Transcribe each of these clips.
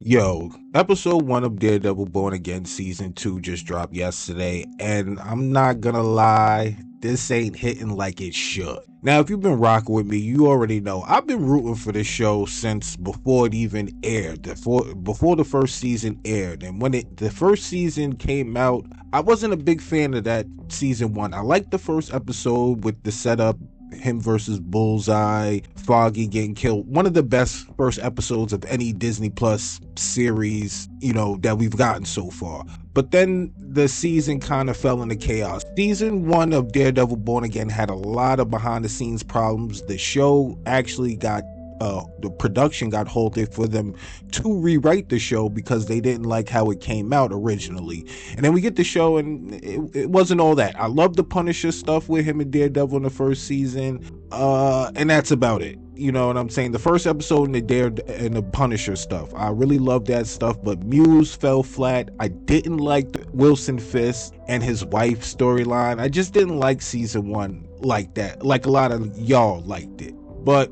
Yo, episode 1 of Daredevil Born Again season 2 just dropped yesterday, and I'm not gonna lie, this ain't hitting like it should. Now, if you've been rocking with me, you already know I've been rooting for this show since before it even aired, before the first season aired. And when the first season came out, I wasn't a big fan of that season 1. I liked the first episode with the setup, him versus Bullseye, Foggy getting killed. One of the best first episodes of any Disney Plus series, that we've gotten so far. But then the season kind of fell into chaos. Season 1 of Daredevil Born Again had a lot of behind the scenes problems. The show actually got the production got halted for them to rewrite the show because they didn't like how it came out originally. And then we get the show and it wasn't all that. I love the Punisher stuff with him and Daredevil in the first season, and that's about it. You know what I'm saying? The first episode in the Punisher stuff, I really loved that stuff, but Muse fell flat. I didn't like Wilson Fisk and his wife storyline. I just didn't like season 1 like that, like a lot of y'all liked it. But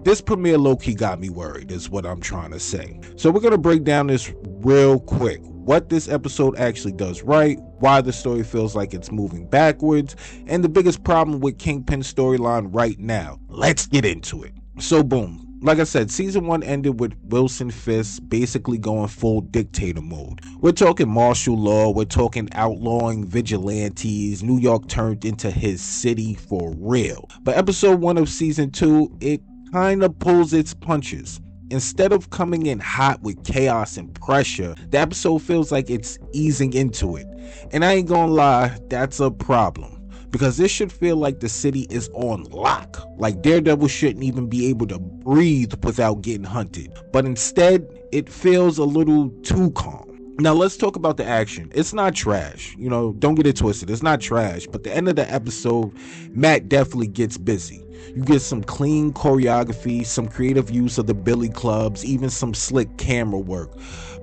this premiere low-key got me worried, is what I'm trying to say. So we're going to break down this real quick. What this episode actually does right, why the story feels like it's moving backwards, and the biggest problem with Kingpin's storyline right now. Let's get into it. So boom. Like I said, season 1 ended with Wilson Fisk basically going full dictator mode. We're talking martial law, we're talking outlawing vigilantes. New York turned into his city for real. But episode 1 of season 2, it kind of pulls its punches. Instead of coming in hot with chaos and pressure, the episode feels like it's easing into it. And I ain't gonna lie, that's a problem. Because this should feel like the city is on lock. Like Daredevil shouldn't even be able to breathe without getting hunted. But instead, it feels a little too calm. Now let's talk about the action. It's not trash. Don't get it twisted. It's not trash. But the end of the episode, Matt definitely gets busy. You get some clean choreography, some creative use of the billy clubs, even some slick camera work.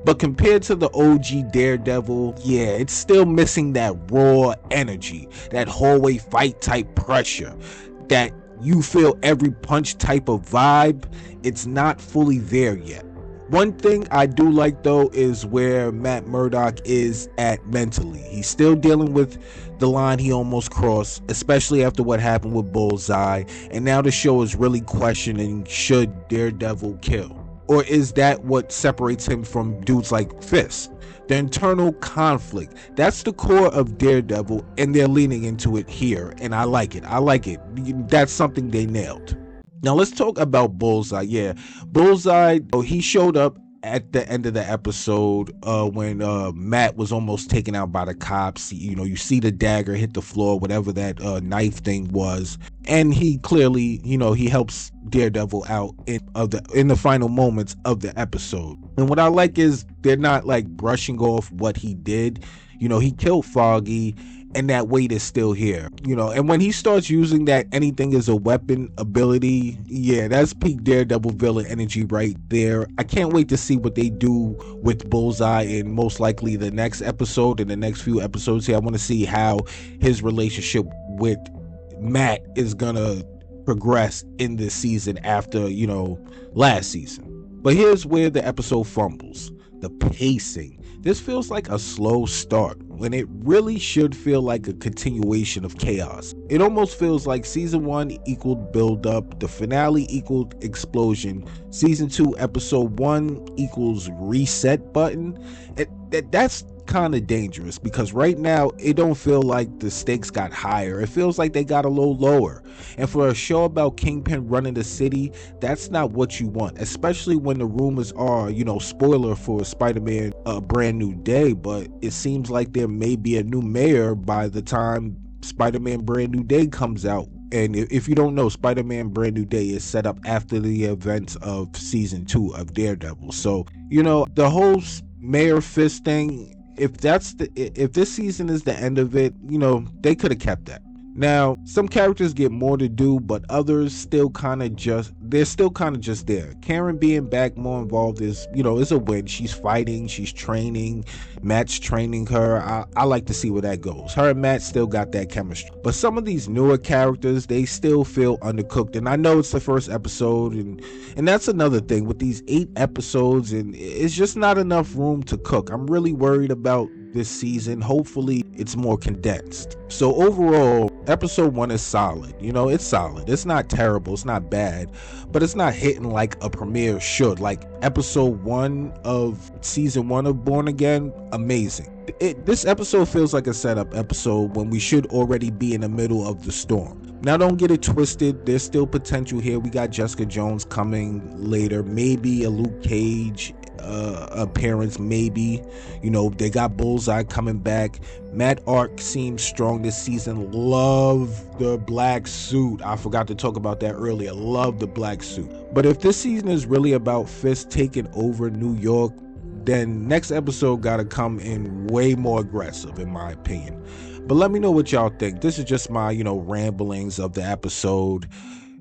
But compared to the OG Daredevil, yeah, it's still missing that raw energy, that hallway fight type pressure, that you feel every punch type of vibe. It's not fully there yet. One thing I do like though is where Matt Murdock is at mentally. He's still dealing with the line he almost crossed, especially after what happened with Bullseye, and now the show is really questioning, should Daredevil kill? Or is that what separates him from dudes like Fisk? The internal conflict. That's the core of Daredevil, and they're leaning into it here, and I like it. That's something they nailed. Now let's talk about Bullseye. Yeah, Bullseye, he showed up at the end of the episode when Matt was almost taken out by the cops. You see the dagger hit the floor, whatever that knife thing was, and he clearly, he helps Daredevil out in the final moments of the episode. And what I like is they're not like brushing off what he did. He killed Foggy, and that weight is still here, and when he starts using that anything is a weapon ability, yeah, that's peak Daredevil villain energy right there. I can't wait to see what they do with Bullseye in most likely the next episode and the next few episodes here. I want to see how his relationship with Matt is gonna progress in this season after, last season. But here's where the episode fumbles. The pacing. This feels like a slow start when it really should feel like a continuation of chaos. It almost feels like season 1 equaled build up, the finale equaled explosion, season 2 episode 1 equals reset button. That's kind of dangerous because right now it don't feel like the stakes got higher. It feels like they got a little lower. And for a show about Kingpin running the city, that's not what you want, especially when the rumors are, spoiler for Spider-Man Brand New Day, but it seems like there may be a new mayor by the time Spider-Man Brand New Day comes out. And if you don't know, Spider-Man Brand New Day is set up after the events of season 2 of Daredevil. So, the whole Mayor Fisk thing, if this season is the end of it, they could have kept that. Now, some characters get more to do, but others still kind of just there. Karen being back more involved is a win. She's fighting, she's training, Matt's training her. I like to see where that goes. Her and Matt still got that chemistry. But some of these newer characters, they still feel undercooked. And I know it's the first episode, and that's another thing with these 8 episodes, and it's just not enough room to cook. I'm really worried about this season. Hopefully it's more condensed. So overall, episode 1 is solid. It's solid. It's not terrible, it's not bad, but it's not hitting like a premiere should. Like episode 1 of season 1 of Born Again, amazing. This episode feels like a setup episode when we should already be in the middle of the storm. Now, don't get it twisted, there's still potential here. We got Jessica Jones coming later, maybe a Luke Cage appearance, maybe. They got Bullseye coming back. Matt arc seems strong this season. Love the black suit. I forgot to talk about that earlier. Love the black suit. But if this season is really about Fisk taking over New York, then next episode gotta come in way more aggressive, in my opinion. But let me know what y'all think. This is just my ramblings of the episode.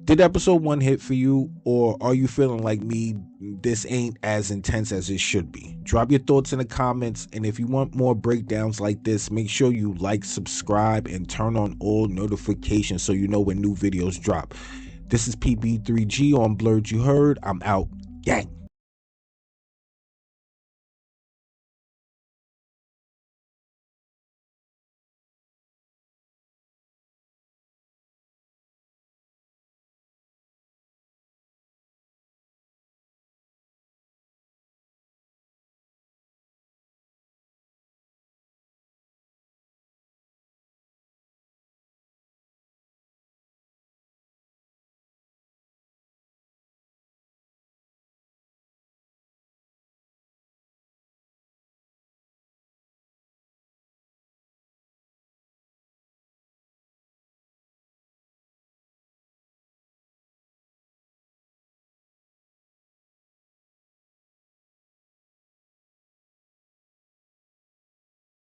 Did episode 1 hit for you, or are you feeling like me, this ain't as intense as it should be? Drop your thoughts in the comments, and if you want more breakdowns like this, make sure you like, subscribe, and turn on all notifications so you know when new videos drop. This is PB3G on Blerd. You heard. I'm out. Gang.